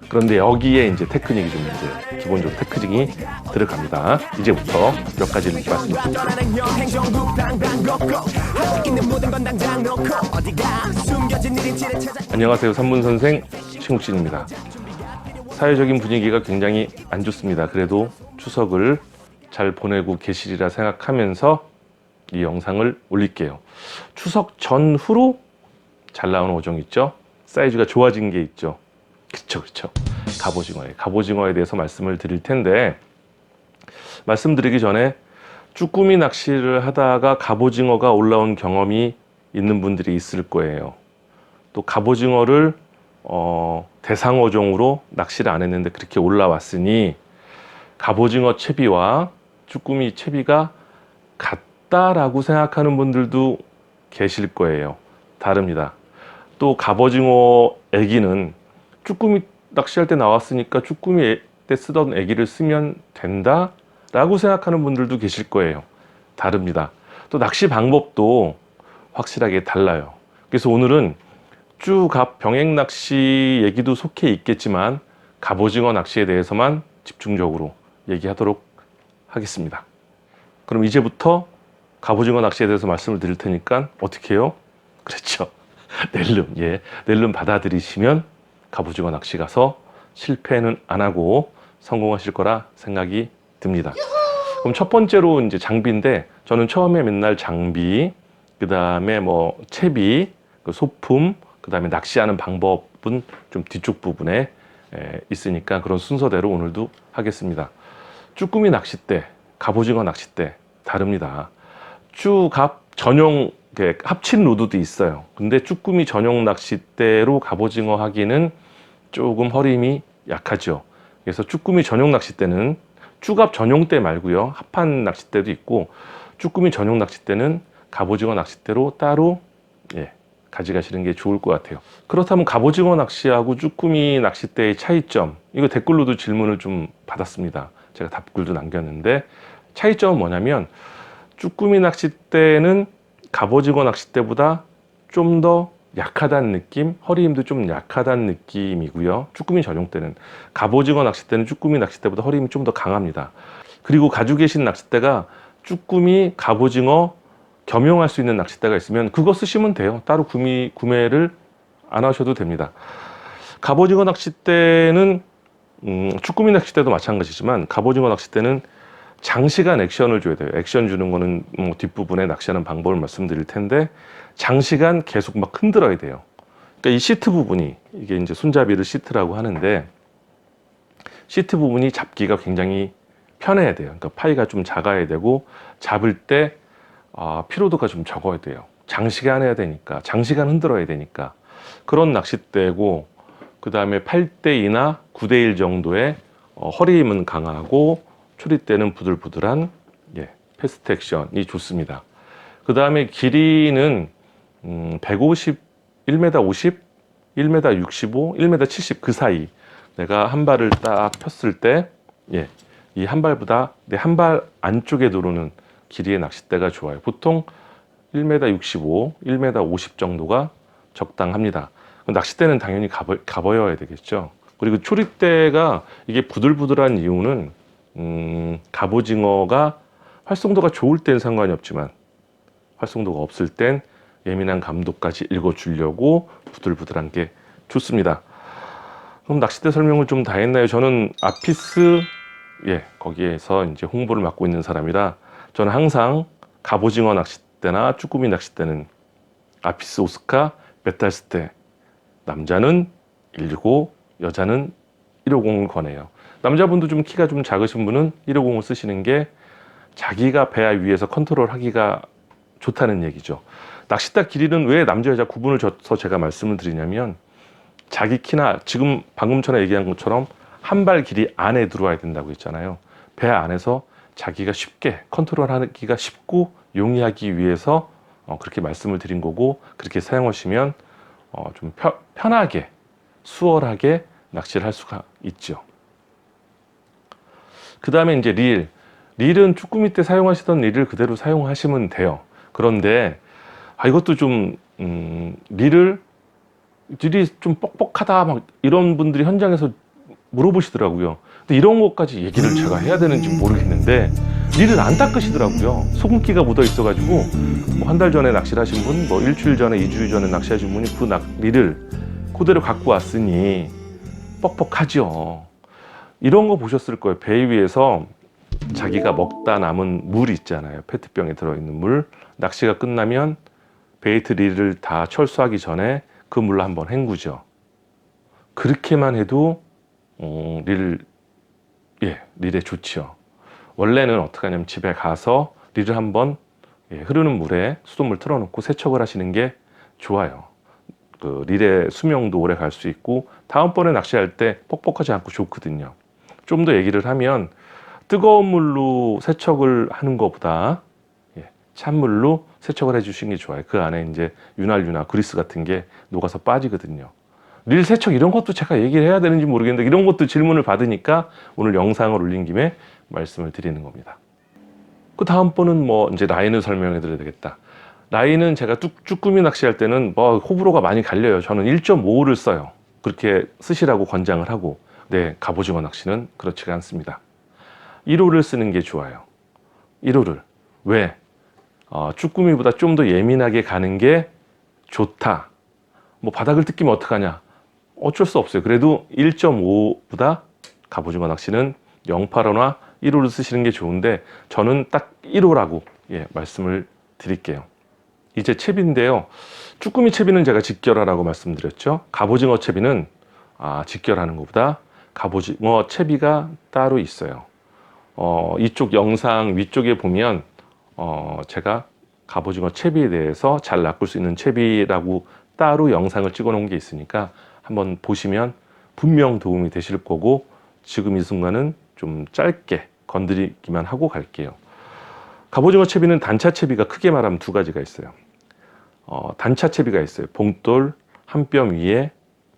그런데 여기에 이제 테크닉이 좀 이제 기본적으로 테크닉이 들어갑니다. 이제부터 몇 가지를 말씀드릴게요. 안녕하세요. 산문선생 신국진입니다. 사회적인 분위기가 굉장히 안 좋습니다. 그래도 추석을 잘 보내고 계시리라 생각하면서 이 영상을 올릴게요. 추석 전후로 잘 나오는 어종 있죠? 사이즈가 좋아진 게 있죠? 그쵸. 갑오징어에 대해서 말씀을 드릴 텐데, 말씀드리기 전에 쭈꾸미 낚시를 하다가 갑오징어가 올라온 경험이 있는 분들이 있을 거예요. 또 갑오징어를 대상어종으로 낚시를 안 했는데 그렇게 올라왔으니 갑오징어 채비와 쭈꾸미 채비가 같다라고 생각하는 분들도 계실 거예요. 다릅니다. 또 갑오징어 애기는 쭈꾸미 낚시할 때 나왔으니까 쭈꾸미 때 쓰던 애기를 쓰면 된다 라고 생각하는 분들도 계실 거예요. 다릅니다. 또 낚시 방법도 확실하게 달라요. 그래서 오늘은 쭈갑 병행 낚시 얘기도 속해 있겠지만 갑오징어 낚시에 대해서만 집중적으로 얘기하도록 하겠습니다. 그럼 이제부터 갑오징어 낚시에 대해서 말씀을 드릴 테니까 어떻게 해요? 그렇죠. 낼름 받아들이시면 갑오징어 낚시 가서 실패는 안 하고 성공하실 거라 생각이 듭니다. 그럼 첫 번째로 이제 장비인데, 저는 처음에 맨날 장비, 그 다음에 뭐 채비, 소품, 그 다음에 낚시하는 방법은 좀 뒤쪽 부분에 있으니까 그런 순서대로 오늘도 하겠습니다. 쭈꾸미 낚싯대, 갑오징어 낚싯대 다릅니다. 쭈갑 전용 합친 로드도 있어요. 근데 쭈꾸미 전용 낚싯대로 갑오징어 하기는 조금 허림이 약하죠. 그래서 쭈꾸미 전용 낚싯대는 쭈갑 전용대 말고요, 합한 낚싯대도 있고, 쭈꾸미 전용 낚싯대는 갑오징어 낚싯대로 따로 가져가시는 게 좋을 것 같아요. 그렇다면 갑오징어 낚시하고 쭈꾸미 낚싯대의 차이점, 이거 댓글로도 질문을 좀 받았습니다. 제가 답글도 남겼는데, 차이점은 뭐냐면 쭈꾸미 낚싯대는 갑오징어 낚싯대보다 좀 더 약하다는 느낌, 허리 힘도 좀 약하다는 느낌이고요. 쭈꾸미 전용대는, 갑오징어 낚싯대는 쭈꾸미 낚싯대보다 허리 힘이 좀 더 강합니다. 그리고 가지고 계신 낚싯대가 쭈꾸미, 갑오징어 겸용할 수 있는 낚싯대가 있으면 그거 쓰시면 돼요. 따로 구매를 안 하셔도 됩니다. 갑오징어 낚싯대는 쭈꾸미 낚싯대도 마찬가지지만 갑오징어 낚싯대는 장시간 액션을 줘야 돼요. 액션 주는 거는 뒷부분에 낚시하는 방법을 말씀드릴 텐데, 장시간 계속 막 흔들어야 돼요. 그러니까 이 시트 부분이, 이게 이제 손잡이를 시트라고 하는데, 시트 부분이 잡기가 굉장히 편해야 돼요. 그러니까 파이가 좀 작아야 되고, 잡을 때 피로도가 좀 적어야 돼요. 장시간 해야 되니까, 장시간 흔들어야 되니까. 그런 낚싯대고, 그 다음에 8대2나 9대1 정도의 허리 힘은 강하고 초리대는 부들부들한 패스트 액션이 좋습니다. 그 다음에 길이는 150, 1m 50, 1m 65, 1m 70 그 사이. 내가 한 발을 딱 폈을 때 이 한 발보다 내 한 발 안쪽에 들어오는 길이의 낚싯대가 좋아요. 보통 1m 65, 1m 50 정도가 적당합니다. 낚싯대는 당연히 가벼워야 되겠죠. 그리고 초리대가 이게 부들부들한 이유는 갑오징어가 활성도가 좋을 땐 상관이 없지만 활성도가 없을 땐 예민한 감도까지 읽어주려고 부들부들한 게 좋습니다. 그럼 낚싯대 설명을 좀 다 했나요? 저는 아피스 거기에서 이제 홍보를 맡고 있는 사람이라, 저는 항상 갑오징어 낚싯대나 쭈꾸미 낚싯대는 아피스 오스카 메탈스테, 남자는 165, 여자는 150을 권해요. 남자분도 좀 키가 좀 작으신 분은 150을 쓰시는 게 자기가 배 위에서 컨트롤 하기가 좋다는 얘기죠. 낚싯대 길이는 왜 남자 여자 구분을 줘서 제가 말씀을 드리냐면, 자기 키나 지금 방금 전에 얘기한 것처럼 한 발 길이 안에 들어와야 된다고 했잖아요. 배 안에서 자기가 쉽게 컨트롤하기가 쉽고 용이하기 위해서 그렇게 말씀을 드린 거고, 그렇게 사용하시면 좀 편하게 수월하게 낚시를 할 수가 있죠. 그 다음에 이제 릴은 쭈꾸미 때 사용하시던 릴을 그대로 사용하시면 돼요. 그런데 이것도 좀 릴이 좀 뻑뻑하다 막 이런 분들이 현장에서 물어보시더라고요. 근데 이런 것까지 얘기를 제가 해야 되는지 모르겠는데 릴을 안 닦으시더라고요. 소금기가 묻어 있어가지고 뭐 한 달 전에 낚시를 하신 분, 뭐 일주일 전에, 2주일 전에 낚시하신 분이 그 릴을 그대로 갖고 왔으니 뻑뻑하죠. 이런 거 보셨을 거예요. 배 위에서 자기가 먹다 남은 물 있잖아요. 페트병에 들어있는 물. 낚시가 끝나면 베이트 릴을 다 철수하기 전에 그 물로 한번 헹구죠. 그렇게만 해도 릴에 좋죠. 원래는 어떻게 하냐면 집에 가서 릴을 한번 흐르는 물에 수돗물 틀어놓고 세척을 하시는 게 좋아요. 그 릴의 수명도 오래 갈 수 있고 다음번에 낚시할 때 뻑뻑하지 않고 좋거든요. 좀 더 얘기를 하면 뜨거운 물로 세척을 하는 것보다 찬물로 세척을 해주시는 게 좋아요. 그 안에 이제 윤활유나 그리스 같은 게 녹아서 빠지거든요. 릴 세척 이런 것도 제가 얘기를 해야 되는지 모르겠는데 이런 것도 질문을 받으니까 오늘 영상을 올린 김에 말씀을 드리는 겁니다. 그 다음번은 뭐 이제 라인을 설명해 드려야 되겠다. 라인은 제가 쭈꾸미 낚시할 때는 뭐 호불호가 많이 갈려요. 저는 1.5를 써요. 그렇게 쓰시라고 권장을 하고, 네, 갑오징어 낚시는 그렇지가 않습니다. 1호를 쓰는 게 좋아요. 1호를. 왜? 쭈꾸미보다 좀 더 예민하게 가는 게 좋다. 뭐 바닥을 뜯기면 어떡하냐? 어쩔 수 없어요. 그래도 1.5보다 갑오징어 낚시는 085나 1호를 쓰시는 게 좋은데 저는 딱 1호라고 말씀을 드릴게요. 이제 채비인데요. 쭈꾸미 채비는 제가 직결하라고 말씀드렸죠. 갑오징어 채비는 직결하는 것보다 갑오징어 채비가 따로 있어요. 이쪽 영상 위쪽에 보면 제가 갑오징어 채비에 대해서 잘 낚을 수 있는 채비라고 따로 영상을 찍어 놓은 게 있으니까 한번 보시면 분명 도움이 되실 거고, 지금 이 순간은 좀 짧게 건드리기만 하고 갈게요. 갑오징어 채비는 단차 채비가 크게 말하면 두 가지가 있어요. 단차 채비가 있어요. 봉돌 한 뼘 위에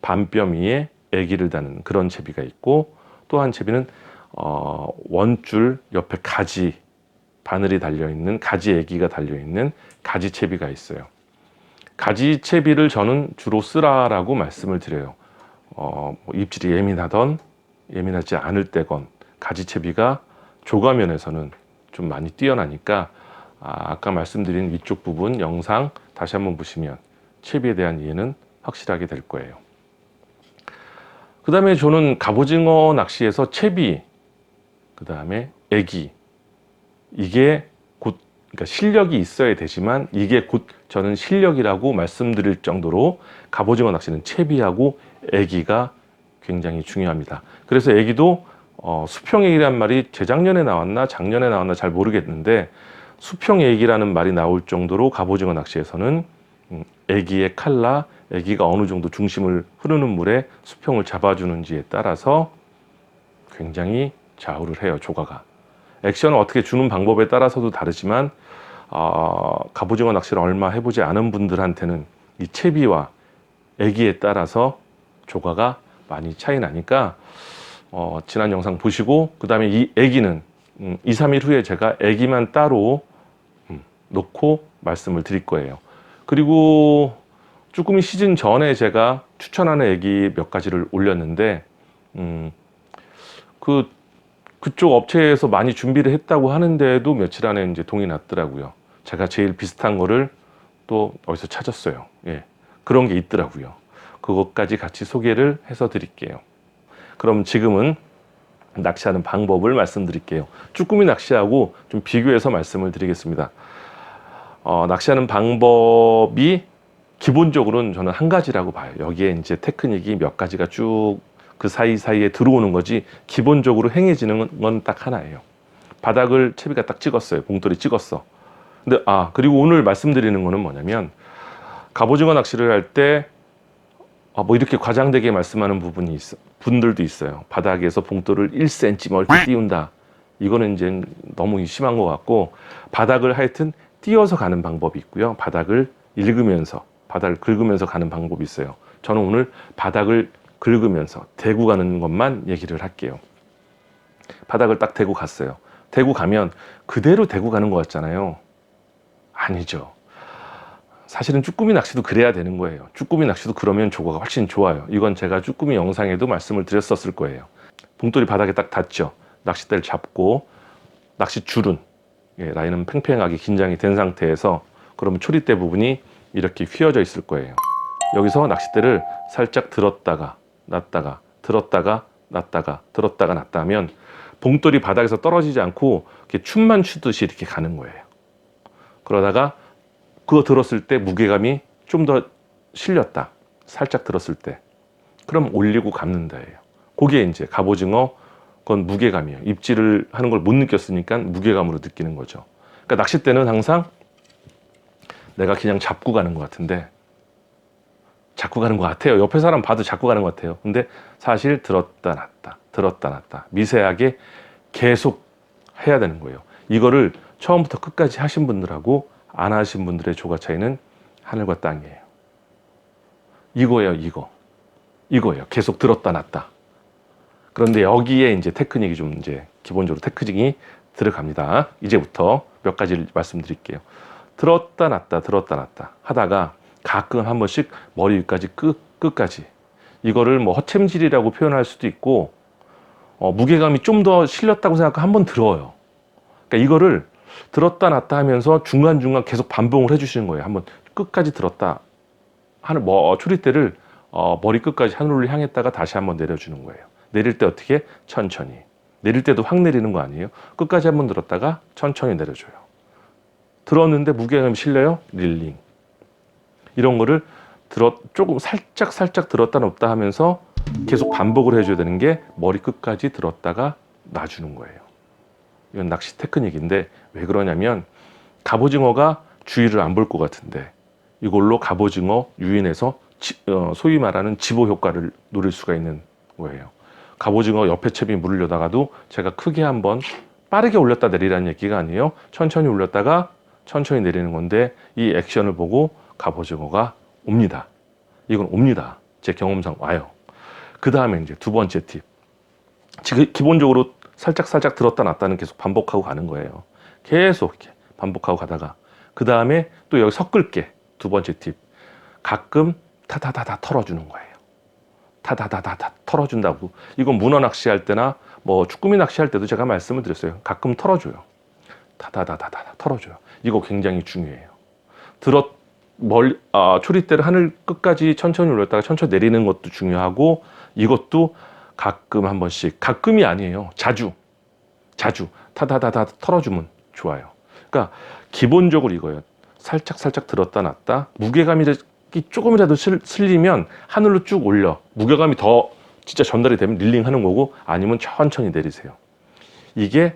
반뼘 위에 애기를 다는 그런 채비가 있고, 또 한 채비는 원줄 옆에 가지 바늘이 달려있는 가지 애기가 달려있는 가지 채비가 있어요. 가지 채비를 저는 주로 쓰라라고 말씀을 드려요. 뭐 입질이 예민하던 예민하지 않을 때건 가지 채비가 조가면에서는 좀 많이 뛰어나니까 아까 말씀드린 위쪽 부분 영상 다시 한번 보시면 채비에 대한 이해는 확실하게 될 거예요. 그 다음에 저는 갑오징어 낚시에서 채비, 그 다음에 애기, 이게 곧 그러니까 실력이 있어야 되지만 이게 곧 저는 실력이라고 말씀드릴 정도로 갑오징어 낚시는 채비하고 애기가 굉장히 중요합니다. 그래서 애기도 수평애기란 말이 재작년에 나왔나 작년에 나왔나 잘 모르겠는데, 수평애기라는 말이 나올 정도로 갑오징어 낚시에서는 애기의 칼라, 애기가 어느 정도 중심을 흐르는 물에 수평을 잡아주는지에 따라서 굉장히 좌우를 해요. 조가가. 액션을 어떻게 주는 방법에 따라서도 다르지만 갑오징어 낚시를 얼마 해보지 않은 분들한테는 이 채비와 애기에 따라서 조가가 많이 차이 나니까 지난 영상 보시고, 그 다음에 이 애기는 2, 3일 후에 제가 애기만 따로 놓고 말씀을 드릴 거예요. 그리고 쭈꾸미 시즌 전에 제가 추천하는 애기 몇 가지를 올렸는데 그쪽 업체에서 많이 준비를 했다고 하는데도 며칠 안에 이제 동이 났더라고요. 제가 제일 비슷한 거를 또 어디서 찾았어요. 그런 게 있더라고요. 그것까지 같이 소개를 해서 드릴게요. 그럼 지금은 낚시하는 방법을 말씀드릴게요. 쭈꾸미 낚시하고 좀 비교해서 말씀을 드리겠습니다. 낚시하는 방법이 기본적으로는 저는 한 가지라고 봐요. 여기에 이제 테크닉이 몇 가지가 쭉 그 사이사이에 들어오는 거지, 기본적으로 행해지는 건 딱 하나예요. 바닥을 채비가 딱 찍었어요. 봉돌이 찍었어. 근데 그리고 오늘 말씀드리는 거는 뭐냐면, 갑오징어 낚시를 할 때 뭐 이렇게 과장되게 말씀하는 분들도 있어요. 바닥에서 봉돌을 1cm 멀리 띄운다. 이거는 이제 너무 심한 것 같고, 바닥을 하여튼 띄어서 가는 방법이 있고요. 바닥을 긁으면서 가는 방법이 있어요. 저는 오늘 바닥을 긁으면서 대고 가는 것만 얘기를 할게요. 바닥을 딱 대고 갔어요. 대고 가면 그대로 대고 가는 것 같잖아요. 아니죠. 사실은 쭈꾸미 낚시도 그래야 되는 거예요. 쭈꾸미 낚시도 그러면 조가가 훨씬 좋아요. 이건 제가 쭈꾸미 영상에도 말씀을 드렸었을 거예요. 봉돌이 바닥에 딱 닿죠. 낚싯대를 잡고 낚싯줄은 라인은 팽팽하게 긴장이 된 상태에서 그러면 초리대 부분이 이렇게 휘어져 있을 거예요. 여기서 낚싯대를 살짝 들었다가 놨다가 들었다가 놨다가 들었다가 놨다 하면 봉돌이 바닥에서 떨어지지 않고 이렇게 춤만 추듯이 이렇게 가는 거예요. 그러다가 그거 들었을 때 무게감이 좀 더 실렸다. 살짝 들었을 때. 그럼 올리고 감는다예요. 그게 이제 갑오징어 그건 무게감이에요. 입질을 하는 걸 못 느꼈으니까 무게감으로 느끼는 거죠. 그러니까 낚싯대는 항상 내가 그냥 잡고 가는 것 같은데 잡고 가는 것 같아요. 옆에 사람 봐도 잡고 가는 것 같아요. 근데 사실 들었다 놨다 들었다 놨다 미세하게 계속 해야 되는 거예요. 이거를 처음부터 끝까지 하신 분들하고 안 하신 분들의 조가 차이는 하늘과 땅이에요. 이거예요. 이거예요. 계속 들었다 놨다. 그런데 여기에 이제 테크닉이 좀 이제 기본적으로 테크닉이 들어갑니다. 이제부터 몇 가지를 말씀드릴게요. 들었다 놨다 하다가 가끔 한 번씩 머리 위까지 끝까지 이거를 뭐 허챔질이라고 표현할 수도 있고 무게감이 좀 더 실렸다고 생각하면 한 번 들어요. 그러니까 이거를 들었다 놨다 하면서 중간중간 계속 반복을 해주시는 거예요. 한번 끝까지 들었다 하는 초리대를 머리 끝까지 하늘을 향했다가 다시 한번 내려주는 거예요. 내릴 때 어떻게? 천천히. 내릴 때도 확 내리는 거 아니에요. 끝까지 한번 들었다가 천천히 내려줘요. 들었는데 무게감이 실려요? 릴링. 이런 거를 조금 살짝 들었다 놨다 하면서 계속 반복을 해줘야 되는 게 머리 끝까지 들었다가 놔주는 거예요. 이건 낚시 테크닉인데 왜 그러냐면 갑오징어가 주의를 안 볼 것 같은데 이걸로 갑오징어 유인해서 소위 말하는 집어 효과를 노릴 수가 있는 거예요. 갑오징어 옆에 채비 물으려다가도 제가 크게 한번 빠르게 올렸다 내리라는 얘기가 아니에요. 천천히 올렸다가 천천히 내리는 건데 이 액션을 보고 갑오징어가 옵니다. 이건 옵니다. 제 경험상 와요. 그 다음에 이제 두 번째 팁. 지금 기본적으로 살짝 들었다 놨다는 계속 반복하고 가는 거예요. 계속 이렇게 반복하고 가다가 그 다음에 또 여기 섞을게. 두 번째 팁. 가끔 타다다다 털어주는 거예요. 타다다다 털어준다고. 이건 문어 낚시할 때나 뭐 쭈꾸미 낚시할 때도 제가 말씀을 드렸어요. 가끔 털어줘요. 타다다다다 털어줘요. 이거 굉장히 중요해요. 초리대를 하늘 끝까지 천천히 올렸다가 천천히 내리는 것도 중요하고 이것도 가끔 한 번씩 가끔이 아니에요. 자주 타다다다 털어주면 좋아요. 그러니까 기본적으로 이거예요. 살짝 들었다 놨다 무게감이 조금이라도 슬리면 하늘로 쭉 올려 무게감이 더 진짜 전달이 되면 릴링 하는 거고 아니면 천천히 내리세요. 이게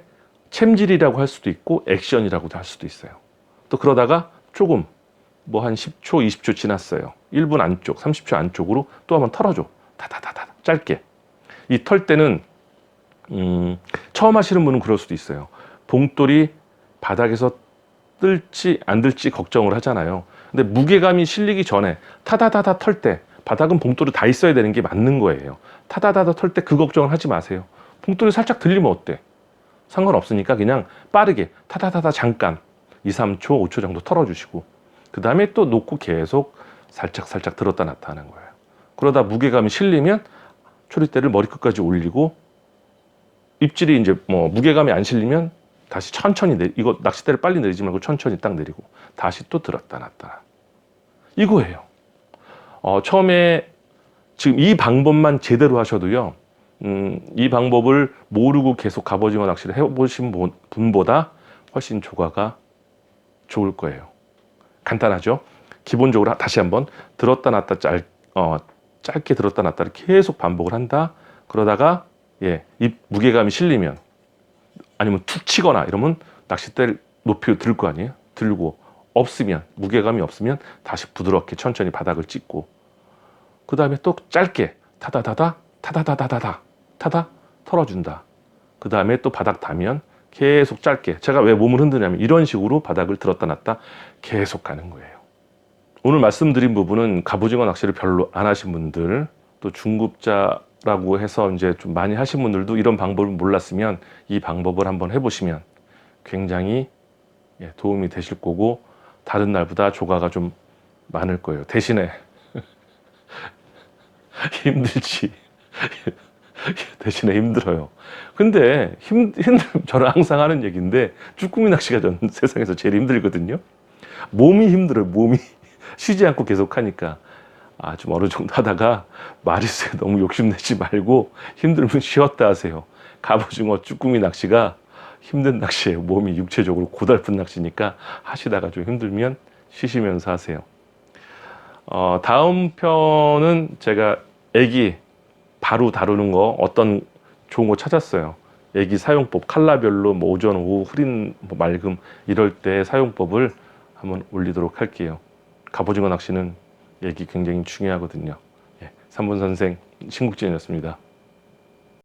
챔질이라고 할 수도 있고 액션이라고도 할 수도 있어요. 또 그러다가 조금 뭐 한 10초 20초 지났어요. 1분 안쪽 30초 안쪽으로 또 한번 털어줘. 다다다다 짧게. 이 털 때는 처음 하시는 분은 그럴 수도 있어요. 봉돌이 바닥에서 뜰지 안 뜰지 걱정을 하잖아요. 근데 무게감이 실리기 전에 타다다다 털 때 바닥은 봉돌이 다 있어야 되는 게 맞는 거예요. 타다다다 털 때 그 걱정을 하지 마세요. 봉돌이 살짝 들리면 어때? 상관없으니까 그냥 빠르게 타다다다 잠깐 2, 3초, 5초 정도 털어주시고 그 다음에 또 놓고 계속 살짝 들었다 놨다 하는 거예요. 그러다 무게감이 실리면 초리대를 머리끝까지 올리고 입질이 이제 뭐 무게감이 안 실리면 다시 천천히 이거 낚싯대를 빨리 내리지 말고 천천히 딱 내리고 다시 또 들었다 놨다 이거예요. 처음에 지금 이 방법만 제대로 하셔도요. 이 방법을 모르고 계속 갑오징어 낚시를 해보신 분보다 훨씬 조과가 좋을 거예요. 간단하죠? 기본적으로 다시 한번 들었다 놨다 짧게 들었다 놨다를 계속 반복을 한다. 그러다가 이 무게감이 실리면 아니면 툭 치거나 이러면 낚싯대를 높이 들 거 아니에요? 들고 없으면 무게감이 없으면 다시 부드럽게 천천히 바닥을 찍고 그 다음에 또 짧게 타다 털어준다. 그 다음에 또 바닥 닿으면 계속 짧게 제가 왜 몸을 흔드냐면 이런 식으로 바닥을 들었다 놨다 계속 가는 거예요. 오늘 말씀드린 부분은 갑오징어 낚시를 별로 안 하신 분들 또 중급자라고 해서 이제 좀 많이 하신 분들도 이런 방법을 몰랐으면 이 방법을 한번 해보시면 굉장히 도움이 되실 거고 다른 날보다 조과가 좀 많을 거예요. 대신에 힘들지 대신에 힘들어요. 근데 저는 항상 하는 얘기인데 쭈꾸미 낚시가 저는 세상에서 제일 힘들거든요. 몸이 힘들어요. 몸이 쉬지 않고 계속 하니까. 좀 어느 정도 하다가 마리수에 너무 욕심내지 말고 힘들면 쉬었다 하세요. 갑오징어 쭈꾸미 낚시가 힘든 낚시예요. 몸이 육체적으로 고달픈 낚시니까 하시다가 좀 힘들면 쉬시면서 하세요. 다음 편은 제가 애기 바로 다루는 거 어떤 좋은 거 찾았어요. 애기 사용법 칼라별로 뭐 오전 오후 흐린 뭐 맑음 이럴 때 사용법을 한번 올리도록 할게요. 갑오징어 낚시는 얘기 굉장히 중요하거든요. 예, 3번 선생 신국진이었습니다.